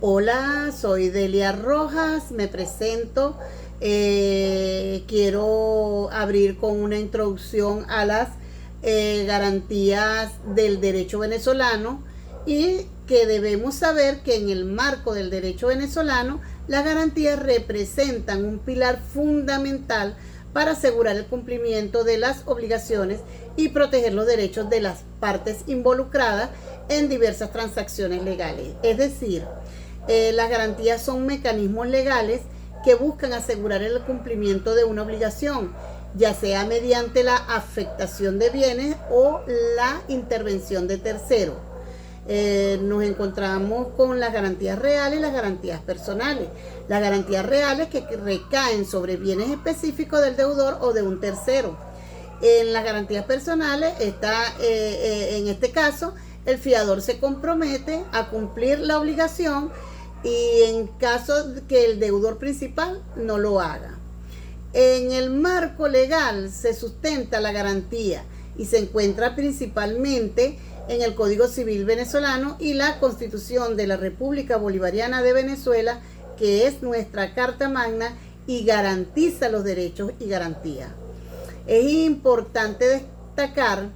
Hola, soy Delia Rojas, me presento. Quiero abrir con una introducción a las garantías del derecho venezolano y que debemos saber que en el marco del derecho venezolano las garantías representan un pilar fundamental para asegurar el cumplimiento de las obligaciones y proteger los derechos de las partes involucradas en diversas transacciones legales. Es decir, las garantías son mecanismos legales que buscan asegurar el cumplimiento de una obligación, ya sea mediante la afectación de bienes o la intervención de terceros. Nos encontramos con las garantías reales y las garantías personales. Las garantías reales que recaen sobre bienes específicos del deudor o de un tercero. En las garantías personales está, en este caso, el fiador se compromete a cumplir la obligación y en caso de que el deudor principal no lo haga. En el marco legal se sustenta la garantía y se encuentra principalmente en el Código Civil venezolano y la Constitución de la República Bolivariana de Venezuela, que es nuestra Carta Magna y garantiza los derechos y garantías. Es importante destacar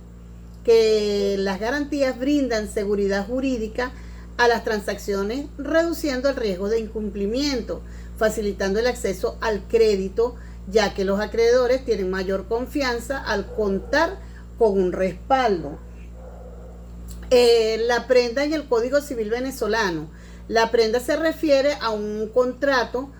que las garantías brindan seguridad jurídica a las transacciones, reduciendo el riesgo de incumplimiento, facilitando el acceso al crédito, ya que los acreedores tienen mayor confianza al contar con un respaldo. La prenda en el Código Civil venezolano. La prenda se refiere a un contrato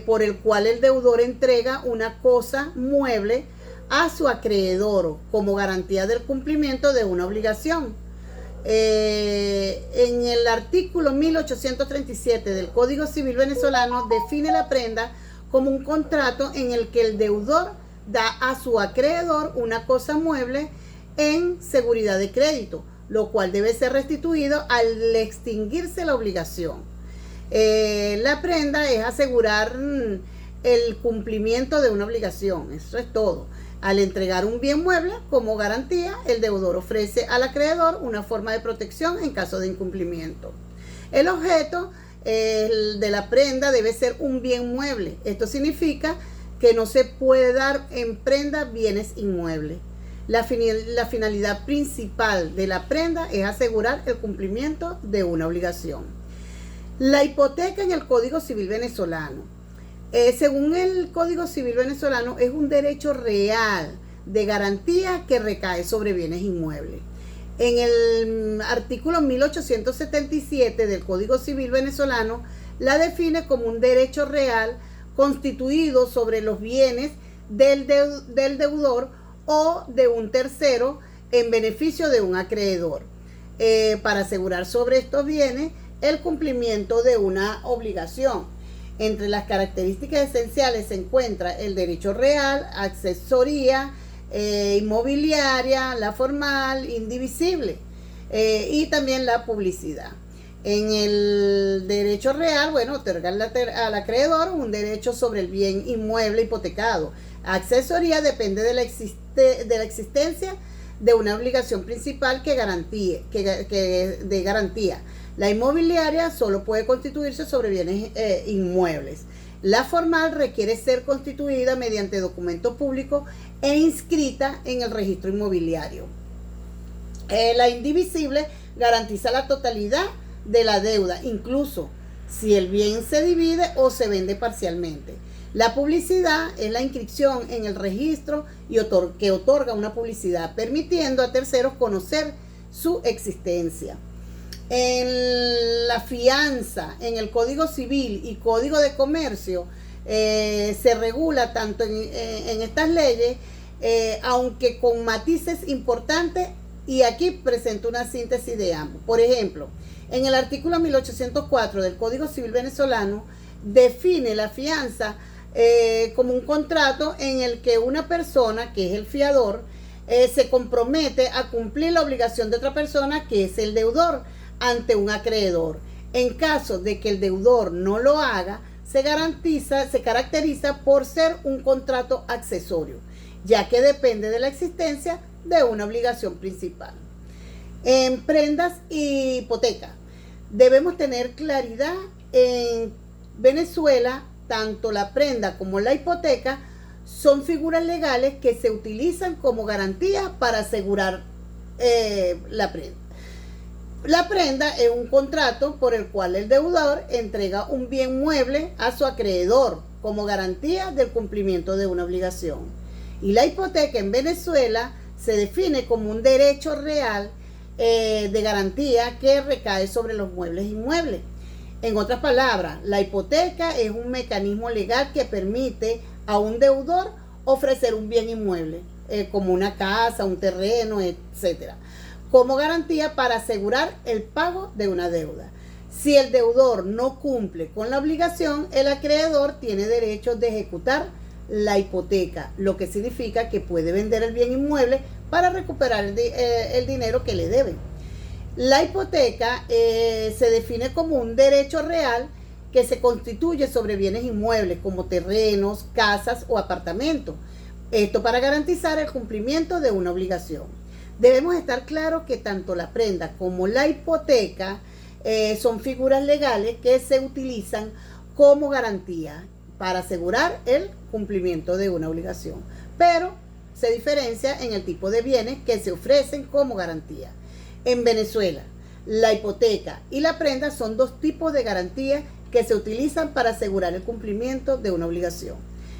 por el cual el deudor entrega una cosa mueble a su acreedor como garantía del cumplimiento de una obligación. En el artículo 1837 del Código Civil venezolano define la prenda como un contrato en el que el deudor da a su acreedor una cosa mueble en seguridad de crédito, lo cual debe ser restituido al extinguirse la obligación. La prenda es asegurar el cumplimiento de una obligación, eso es todo. Al entregar un bien mueble como garantía, el deudor ofrece al acreedor una forma de protección en caso de incumplimiento. El objeto de la prenda debe ser un bien mueble. Esto significa que no se puede dar en prenda bienes inmuebles. La finalidad principal de la prenda es asegurar el cumplimiento de una obligación. La hipoteca en el Código Civil venezolano. Según el Código Civil venezolano, es un derecho real de garantía que recae sobre bienes inmuebles. En el artículo 1877 del Código Civil venezolano, la define como un derecho real constituido sobre los bienes del deudor o de un tercero en beneficio de un acreedor, para asegurar sobre estos bienes el cumplimiento de una obligación. Entre las características esenciales se encuentra el derecho real, accesoría, inmobiliaria, la formal, indivisible, y también la publicidad. En el derecho real, otorga al acreedor un derecho sobre el bien inmueble hipotecado. Accesoría depende de la existencia de una obligación principal de garantía. La inmobiliaria solo puede constituirse sobre bienes inmuebles. La formal requiere ser constituida mediante documento público e inscrita en el registro inmobiliario. La indivisible garantiza la totalidad de la deuda, incluso si el bien se divide o se vende parcialmente. La publicidad es la inscripción en el registro que otorga una publicidad, permitiendo a terceros conocer su existencia. En la fianza, en el Código Civil y Código de Comercio, se regula tanto en estas leyes, aunque con matices importantes, y aquí presento una síntesis de ambos. Por ejemplo, en el artículo 1804 del Código Civil venezolano define la fianza como un contrato en el que una persona, que es el fiador, se compromete a cumplir la obligación de otra persona, que es el deudor, ante un acreedor. En caso de que el deudor no lo haga, se caracteriza por ser un contrato accesorio, ya que depende de la existencia de una obligación principal. En prendas y hipoteca, Debemos tener claridad. En Venezuela, tanto la prenda como la hipoteca son figuras legales que se utilizan como garantía para asegurar la prenda. La prenda es un contrato por el cual el deudor entrega un bien mueble a su acreedor como garantía del cumplimiento de una obligación. Y la hipoteca en Venezuela se define como un derecho real de garantía que recae sobre los muebles inmuebles. En otras palabras, la hipoteca es un mecanismo legal que permite a un deudor ofrecer un bien inmueble, como una casa, un terreno, etcétera, como garantía para asegurar el pago de una deuda. Si el deudor no cumple con la obligación, el acreedor tiene derecho de ejecutar la hipoteca, lo que significa que puede vender el bien inmueble para recuperar el dinero que le deben. La hipoteca se define como un derecho real que se constituye sobre bienes inmuebles como terrenos, casas o apartamentos. Esto para garantizar el cumplimiento de una obligación. Debemos estar claros que tanto la prenda como la hipoteca son figuras legales que se utilizan como garantía para asegurar el cumplimiento de una obligación, pero se diferencia en el tipo de bienes que se ofrecen como garantía. En Venezuela, la hipoteca y la prenda son dos tipos de garantías que se utilizan para asegurar el cumplimiento de una obligación.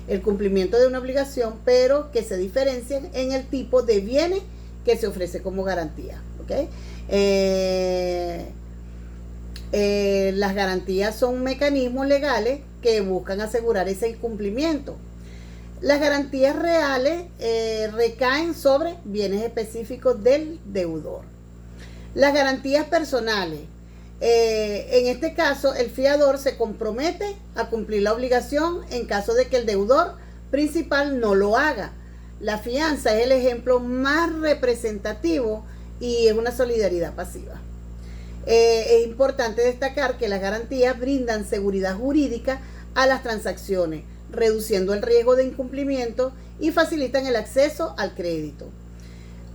El cumplimiento de una obligación, pero que se diferencian en el tipo de bienes que se ofrece como garantía. ¿Okay? Las garantías son mecanismos legales que buscan asegurar ese cumplimiento. Las garantías reales recaen sobre bienes específicos del deudor. Las garantías personales. En este caso, el fiador se compromete a cumplir la obligación en caso de que el deudor principal no lo haga. La fianza es el ejemplo más representativo y es una solidaridad pasiva. Es importante destacar que las garantías brindan seguridad jurídica a las transacciones, reduciendo el riesgo de incumplimiento y facilitan el acceso al crédito.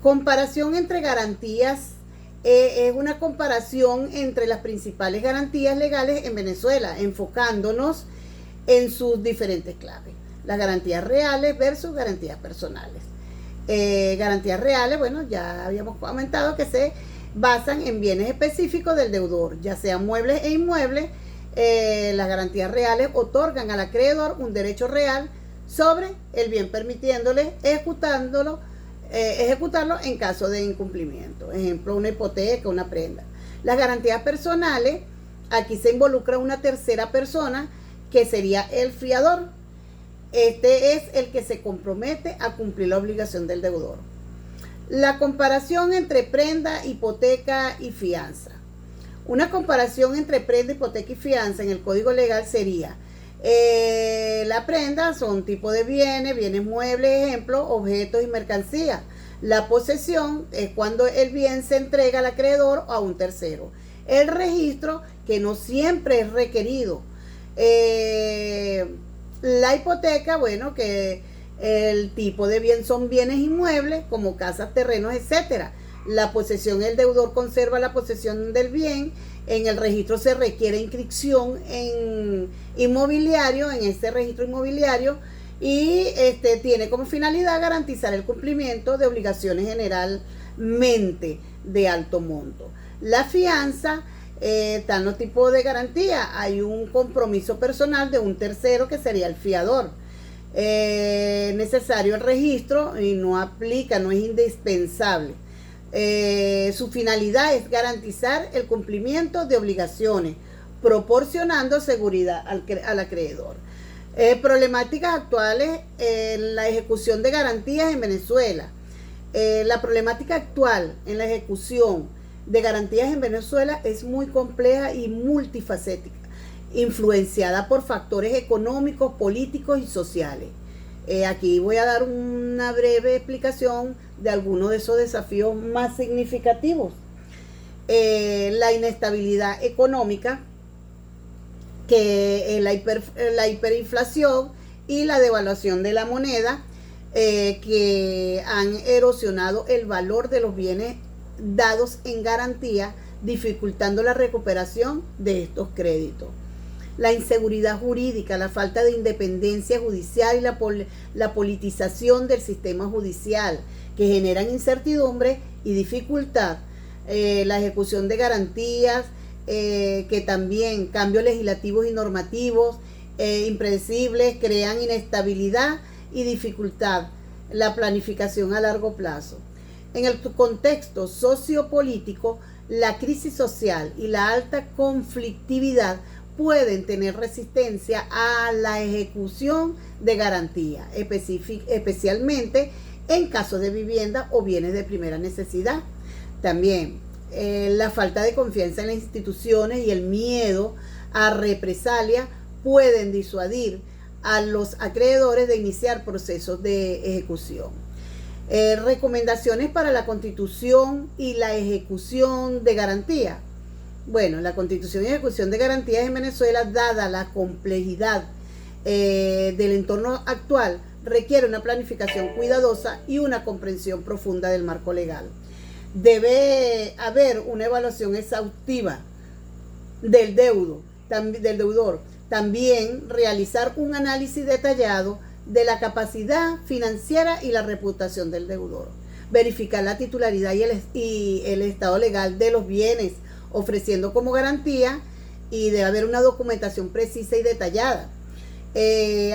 Comparación entre garantías. Es una comparación entre las principales garantías legales en Venezuela, enfocándonos en sus diferentes claves. Las garantías reales versus garantías personales. Garantías reales, bueno, ya habíamos comentado que se basan en bienes específicos del deudor, ya sean muebles e inmuebles. Las garantías reales otorgan al acreedor un derecho real sobre el bien, permitiéndole ejecutarlo en caso de incumplimiento. Ejemplo, una hipoteca, una prenda. Las garantías personales, aquí se involucra una tercera persona que sería el fiador. Este es el que se compromete a cumplir la obligación del deudor. La comparación entre prenda, hipoteca y fianza. Una comparación entre prenda, hipoteca y fianza en el Código Legal sería: la prenda son tipo de bienes muebles, ejemplo, objetos y mercancías. La posesión es cuando el bien se entrega al acreedor o a un tercero. El registro, que no siempre es requerido. La hipoteca, bueno, que el tipo de bien son bienes inmuebles como casas, terrenos, etcétera. La posesión, el deudor conserva la posesión del bien. En el registro se requiere inscripción en inmobiliario, en este registro inmobiliario, y tiene como finalidad garantizar el cumplimiento de obligaciones generalmente de alto monto. La fianza, están los tipos de garantía. Hay un compromiso personal de un tercero que sería el fiador. Necesario el registro y no aplica, no es indispensable. Su finalidad es garantizar el cumplimiento de obligaciones, proporcionando seguridad al acreedor. Problemáticas actuales en la ejecución de garantías en Venezuela. La problemática actual en la ejecución de garantías en Venezuela es muy compleja y multifacética, influenciada por factores económicos, políticos y sociales. Aquí voy a dar una breve explicación de algunos de esos desafíos más significativos. La inestabilidad económica, que la hiperinflación y la devaluación de la moneda, que han erosionado el valor de los bienes dados en garantía, dificultando la recuperación de estos créditos. La inseguridad jurídica, la falta de independencia judicial y la politización del sistema judicial, que generan incertidumbre y dificultad. La ejecución de garantías, que también cambios legislativos y normativos impredecibles crean inestabilidad y dificultad. La planificación a largo plazo. En el contexto sociopolítico, la crisis social y la alta conflictividad pueden tener resistencia a la ejecución de garantía, especialmente en casos de vivienda o bienes de primera necesidad. También la falta de confianza en las instituciones y el miedo a represalia pueden disuadir a los acreedores de iniciar procesos de ejecución. Recomendaciones para la constitución y la ejecución de garantía. Bueno, la constitución y ejecución de garantías en Venezuela, dada la complejidad del entorno actual, requiere una planificación cuidadosa y una comprensión profunda del marco legal. Debe haber una evaluación exhaustiva del deudor. También realizar un análisis detallado de la capacidad financiera y la reputación del deudor. Verificar la titularidad y el estado legal de los bienes ofreciendo como garantía, y debe haber una documentación precisa y detallada.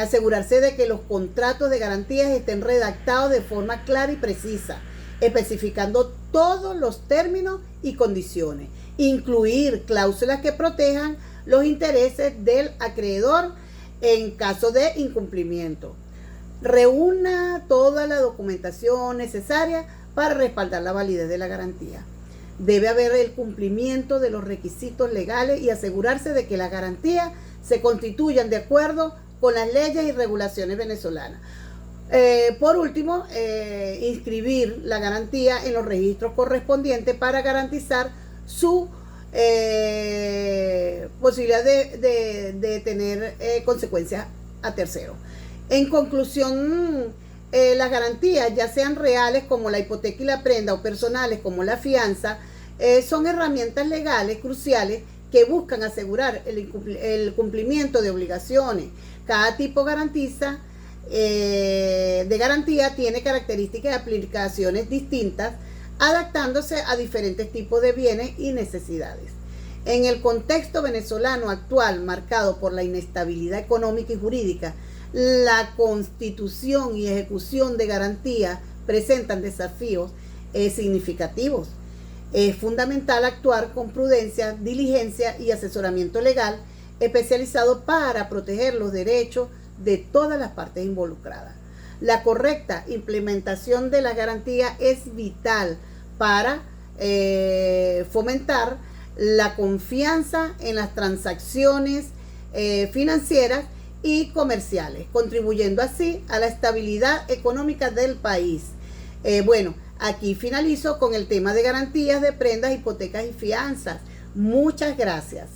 Asegurarse de que los contratos de garantías estén redactados de forma clara y precisa, especificando todos los términos y condiciones. Incluir cláusulas que protejan los intereses del acreedor en caso de incumplimiento. Reúna toda la documentación necesaria para respaldar la validez de la garantía. Debe haber el cumplimiento de los requisitos legales y asegurarse de que las garantías se constituyan de acuerdo con las leyes y regulaciones venezolanas. Por último, inscribir la garantía en los registros correspondientes para garantizar su posibilidad de tener consecuencias a terceros. En conclusión, las garantías, ya sean reales como la hipoteca y la prenda o personales como la fianza, son herramientas legales cruciales que buscan asegurar el cumplimiento de obligaciones. Cada tipo de garantía tiene características y aplicaciones distintas, adaptándose a diferentes tipos de bienes y necesidades. En el contexto venezolano actual, marcado por la inestabilidad económica y jurídica, la constitución y ejecución de garantías presentan desafíos significativos. Es fundamental actuar con prudencia, diligencia y asesoramiento legal especializado para proteger los derechos de todas las partes involucradas. La correcta implementación de la garantía es vital para fomentar la confianza en las transacciones financieras y comerciales, contribuyendo así a la estabilidad económica del país. Bueno, aquí finalizo con el tema de garantías de prendas, hipotecas y fianzas. Muchas gracias.